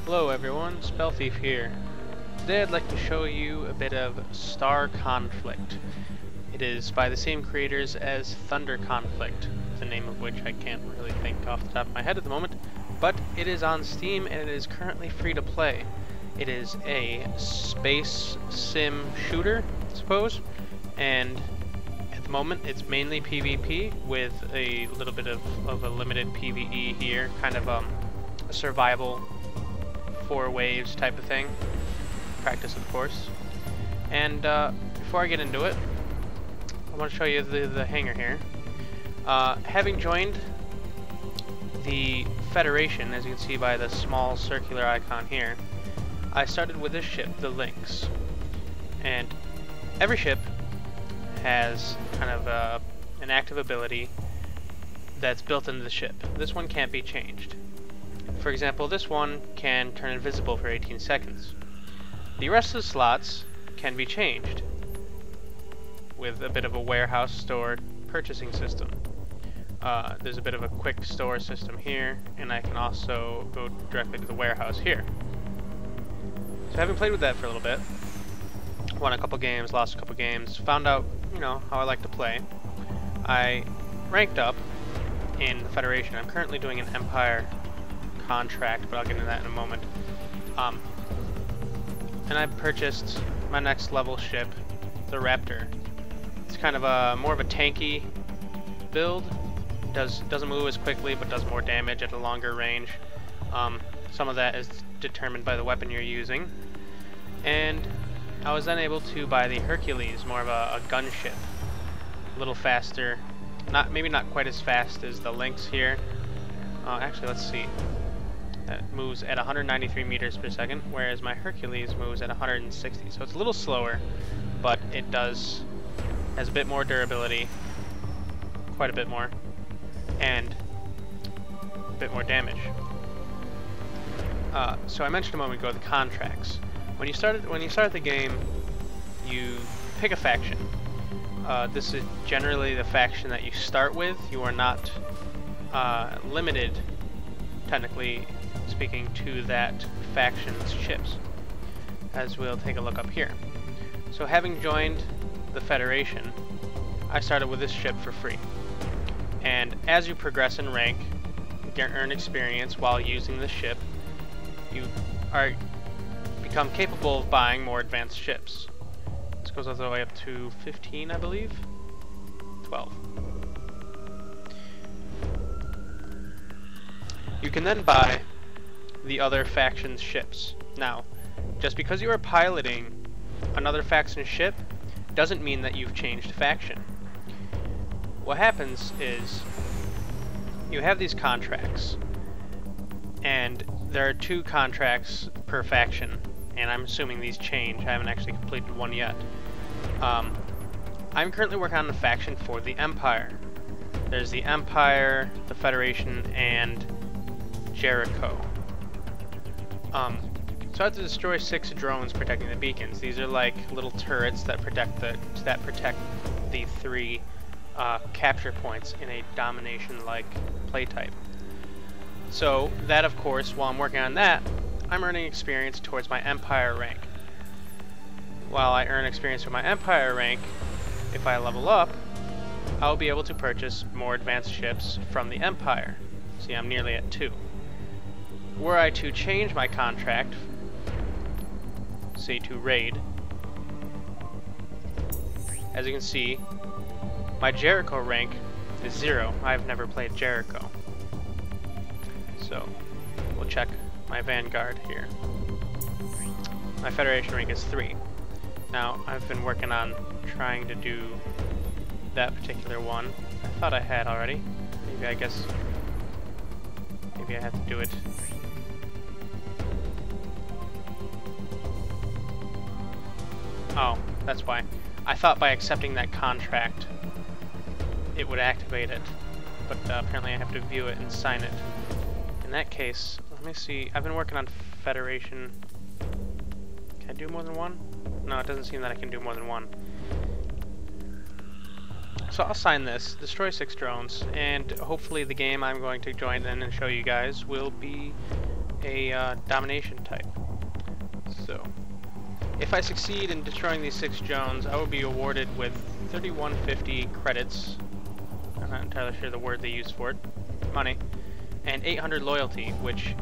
Hello everyone, Spellthief here. Today I'd like to show you a bit of Star Conflict. It is by the same creators as Thunder Conflict, the name of which I can't really think off the top of my head at the moment, but it is on Steam and it is currently free to play. It is a space sim shooter, I suppose, and at the moment it's mainly PvP with a little bit of a limited PvE here, kind of a survival 4 waves type of thing. Practice, of course. And before I get into it, I want to show you the hangar here. Having joined the Federation, as you can see by the small circular icon here, I started with this ship, the Lynx. And every ship has kind of an active ability that's built into the ship. This one can't be changed. For example, this one can turn invisible for 18 seconds. The rest of the slots can be changed with a bit of a warehouse store purchasing system. There's a bit of a quick store system here, and I can also go directly to the warehouse here. So having played with that for a little bit, won a couple games, lost a couple games, found out, how I like to play. I ranked up in the Federation. I'm currently doing an Empire contract, but I'll get into that in a moment. And I purchased my next level ship, the Raptor. It's kind of more of a tanky build. Doesn't move as quickly, but does more damage at a longer range. Some of that is determined by the weapon you're using. And I was then able to buy the Hercules, more of a gunship, a little faster. Maybe not quite as fast as the Lynx here. Actually, let's see. That moves at 193 meters per second, whereas my Hercules moves at 160. So it's a little slower, but it has a bit more durability, quite a bit more, and a bit more damage. So I mentioned a moment ago the contracts. When you start the game, you pick a faction. This is generally the faction that you start with. You are not limited, technically speaking, to that faction's ships, as we'll take a look up here. So having joined the Federation, I started with this ship for free. And as you progress in rank, you earn experience while using the ship, you become capable of buying more advanced ships. This goes all the way up to 15, I believe? 12. You can then buy the other faction's ships. Now, just because you are piloting another faction's ship doesn't mean that you've changed faction. What happens is you have these contracts, and there are 2 contracts per faction, and I'm assuming these change. I haven't actually completed one yet. I'm currently working on the faction for the Empire. There's the Empire, the Federation, and Jericho. So I have to destroy 6 drones protecting the beacons. These are like little turrets that protect the 3 capture points in a domination-like play type. So that, of course, while I'm working on that, I'm earning experience towards my Empire rank. While I earn experience with my Empire rank, if I level up, I'll be able to purchase more advanced ships from the Empire. See, I'm nearly at 2. Were I to change my contract, say to raid, as you can see, my Jericho rank is 0. I've never played Jericho. So, we'll check my Vanguard here. My Federation rank is 3. Now, I've been working on trying to do that particular one. I thought I had already. Maybe I have to do it. Oh, that's why. I thought by accepting that contract it would activate it, but apparently I have to view it and sign it. In that case, let me see. I've been working on Federation. Can I do more than one? No, it doesn't seem that I can do more than one. So I'll sign this, destroy 6 drones, and hopefully the game I'm going to join in and show you guys will be a domination type. So, if I succeed in destroying these 6 Jones, I will be awarded with 3150 credits. I'm not entirely sure the word they use for it. Money. And 800 loyalty, which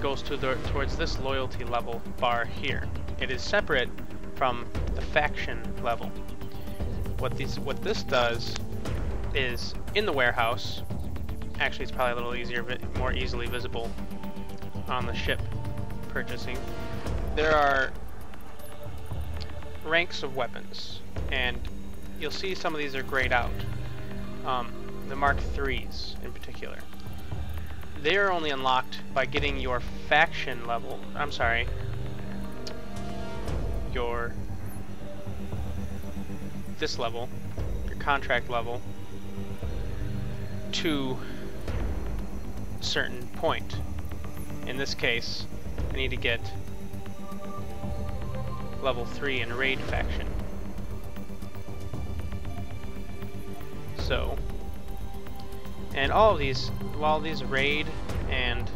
goes towards this loyalty level bar here. It is separate from the faction level. What this does is, in the warehouse, actually it's probably a little easier, but more easily visible on the ship purchasing, there are ranks of weapons, and you'll see some of these are grayed out. The Mark IIIs in particular. They are only unlocked by getting your faction level, I'm sorry, this level, your contract level, to a certain point. In this case, I need to get level 3 in Raid faction. So, and all of these, while these Raid and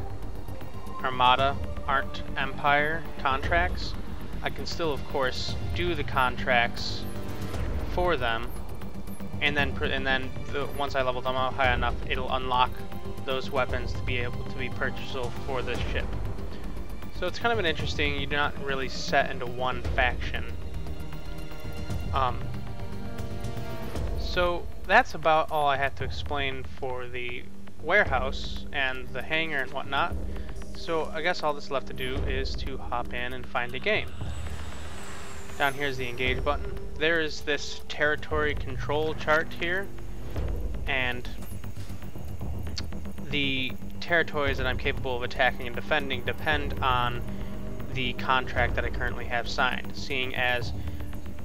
Armada aren't Empire contracts, I can still, of course, do the contracts for them, and then once I level them up high enough, it'll unlock those weapons to be able to be purchasable for this ship. So it's kind of an interesting, you're not really set into one faction. So that's about all I have to explain for the warehouse and the hangar and whatnot. So I guess all that's left to do is to hop in and find a game. Down here is the engage button. There is this territory control chart here, and the territories that I'm capable of attacking and defending depend on the contract that I currently have signed, seeing as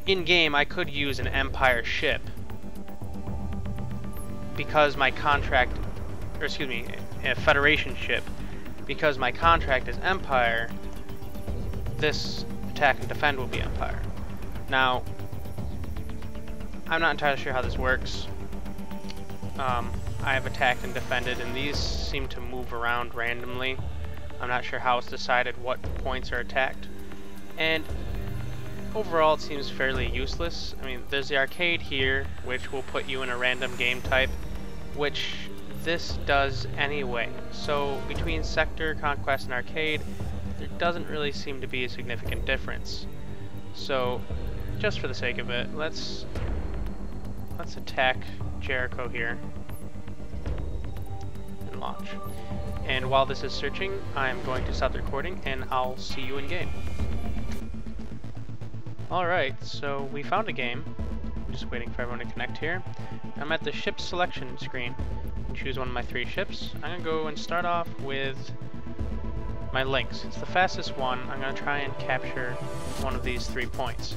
in-game I could use an Empire ship because my contract, or excuse me, a Federation ship, because my contract is Empire, this attack and defend will be Empire. Now, I'm not entirely sure how this works. I have attacked and defended, and these seem to move around randomly. I'm not sure how it's decided what points are attacked. And overall, it seems fairly useless. I mean, there's the arcade here, which will put you in a random game type, which this does anyway. So between Sector, Conquest, and Arcade, there doesn't really seem to be a significant difference. So, just for the sake of it, let's attack Jericho here and launch. And while this is searching, I'm going to stop the recording, and I'll see you in game. Alright, so we found a game. I'm just waiting for everyone to connect here. I'm at the ship selection screen. Choose one of my 3 ships. I'm going to go and start off with my Lynx. It's the fastest one. I'm going to try and capture one of these 3 points.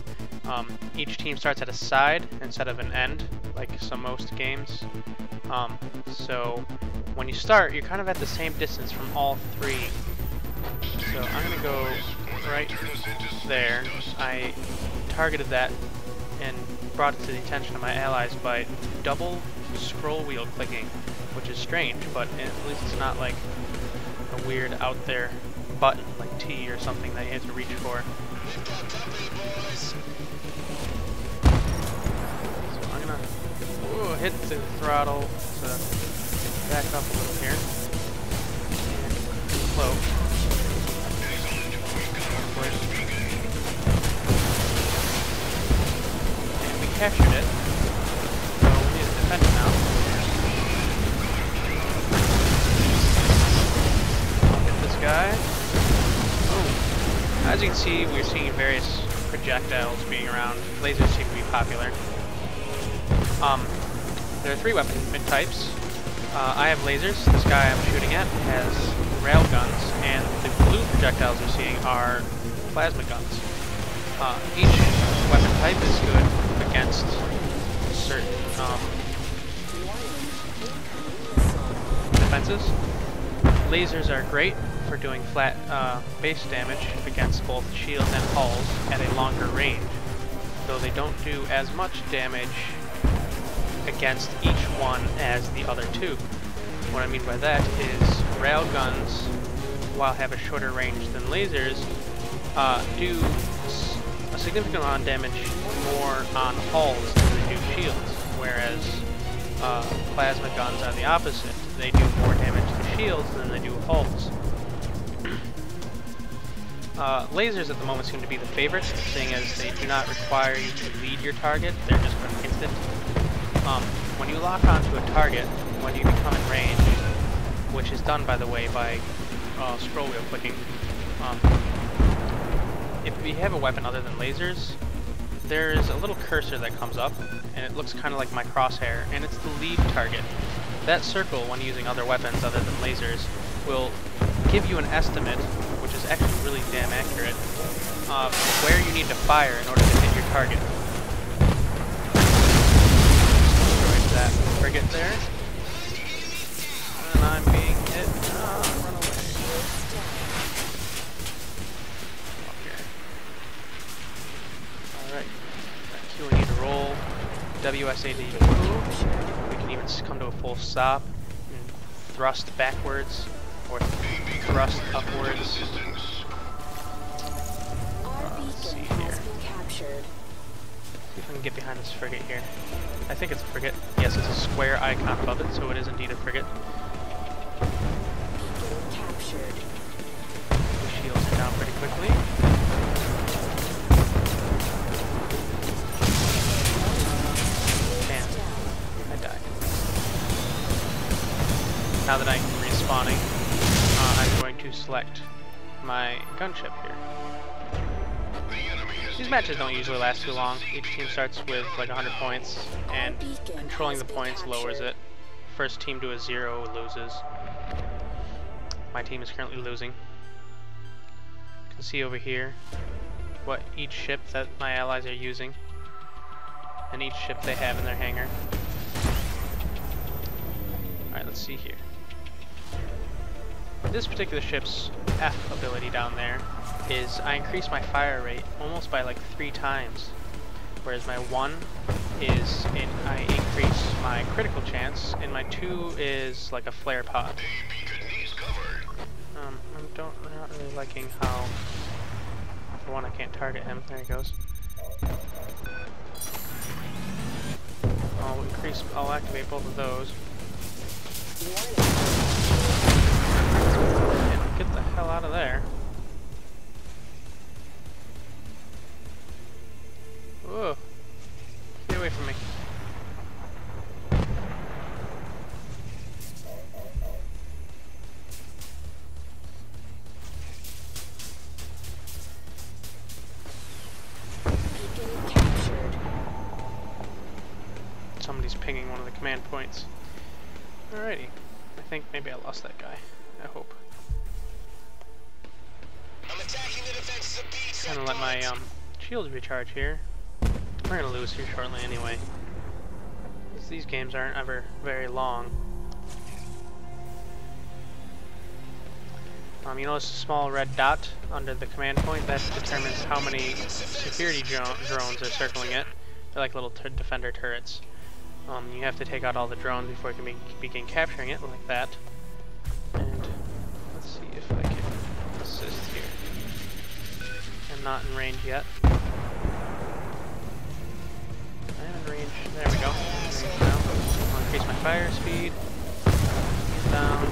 Each team starts at a side instead of an end, like most games. So when you start, you're kind of at the same distance from all 3. So I'm going to go right there. I targeted that and brought it to the attention of my allies by double scroll wheel clicking, which is strange, but at least it's not like a weird out there button like T or something that you have to reach for. So I'm gonna hit the throttle to back up a little here and float. And we captured it, so we need to defend it now. Hit this guy. Oh. As you can see, we're seeing various projectiles being around. Lasers seem to be popular. There are 3 weapon types. I have lasers. This guy I'm shooting at has railguns, and the blue projectiles we're seeing are plasma guns. Each weapon type is good against certain defenses. Lasers are great for doing flat base damage against both shields and hulls at a longer range, though they don't do as much damage against each one as the other 2. What I mean by that is railguns while have a shorter range than lasers, do a significant amount of damage more on hulls than they do shields, whereas plasma guns are the opposite. They do more damage to shields than they do hulls. Lasers at the moment seem to be the favorite, seeing as they do not require you to lead your target, they're just going to instant. When you lock onto a target, when you become in range, which is done, by the way, by scroll wheel clicking, if you have a weapon other than lasers, there's a little cursor that comes up, and it looks kind of like my crosshair, and it's the lead target. That circle, when using other weapons other than lasers, will give you an estimate, which is actually really damn accurate, of where you need to fire in order to hit your target. Destroy that frigate there. And I'm being hit. Run away. Up here. Alright. Q, we need to roll. WSAD move. We can even come to a full stop and thrust backwards or thrust upwards. Let's see here. See if I can get behind this frigate here. I think it's a frigate. Yes, it's a square icon above it, so it is indeed a frigate. The shields are down pretty quickly. Damn, I died. Now that I'm respawning, I'm going to select my gunship here. These matches don't usually last too long. Each team starts with like 100 points, and controlling the points lowers it. First team to a 0 loses. My team is currently losing. You can see over here what each ship that my allies are using, and each ship they have in their hangar. Alright, let's see here. This particular ship's F ability down there is I increase my fire rate almost by like 3 times, whereas my 1 is I increase my critical chance, and my 2 is like a flare pod. I'm not really liking how, for one, I can't target him. There he goes. I'll activate both of those. And get the hell out of there. Whoa. Get away from me. Somebody's pinging one of the command points. Alrighty. I think maybe I lost that guy. I hope. I'm gonna let my shields recharge here. We're gonna lose here shortly anyway. These games aren't ever very long. You notice a small red dot under the command point? That determines how many security drones are circling it. They're like little defender turrets. You have to take out all the drones before you can begin capturing it, like that. And let's see if I can assist here. I'm not in range yet. I am in range. There we go. I'm in range now. I'll increase my fire speed. Down.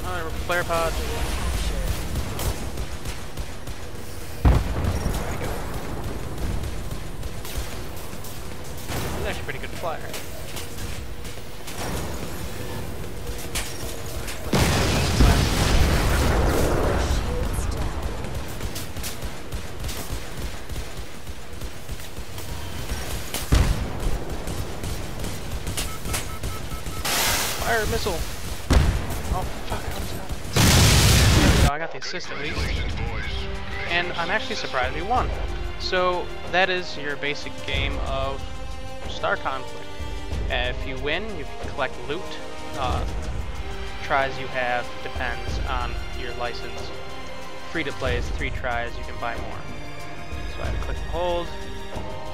Alright, flare pod. Actually pretty good flyer. Fire missile! Oh fuck, there we go, I got the assist at least. And I'm actually surprised we won. So that is your basic game of Star Conflict. If you win, you collect loot. Tries you have depends on your license. Free to play is 3 tries, you can buy more. So I have to click and hold.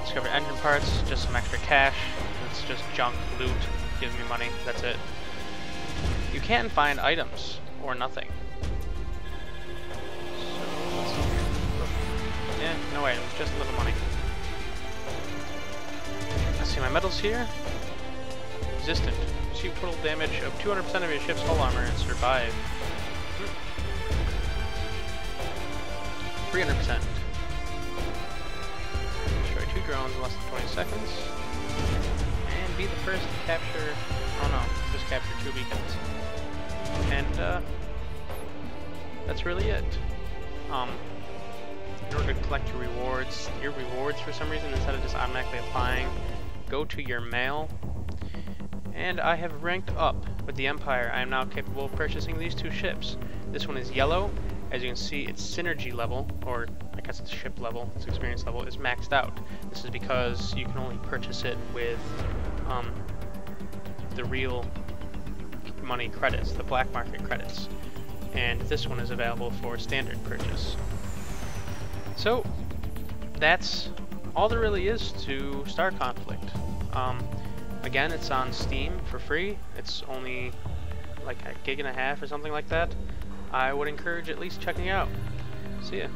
Discover engine parts, just some extra cash. It's just junk loot. gives me money. That's it. You can find items or nothing. So let's see. Yeah, no items, just a little money. Let's see my medals here. Resistant. Receive total damage of 200% of your ship's hull armor and survive. 300%. Destroy 2 drones in less than 20 seconds. And be the first to capture... Oh no, just capture 2 beacons. And that's really it. In order to collect your rewards for some reason, instead of just automatically applying, go to your mail. And I have ranked up with the Empire. I am now capable of purchasing these 2 ships. This one is yellow. As you can see, its synergy level, or I guess its ship level, its experience level, is maxed out. This is because you can only purchase it with the real money credits, the black market credits. And this one is available for standard purchase. So, that's all there really is to Star Conflict. Again, it's on Steam for free. It's only like 1.5 gigs or something like that. I would encourage at least checking it out. See ya.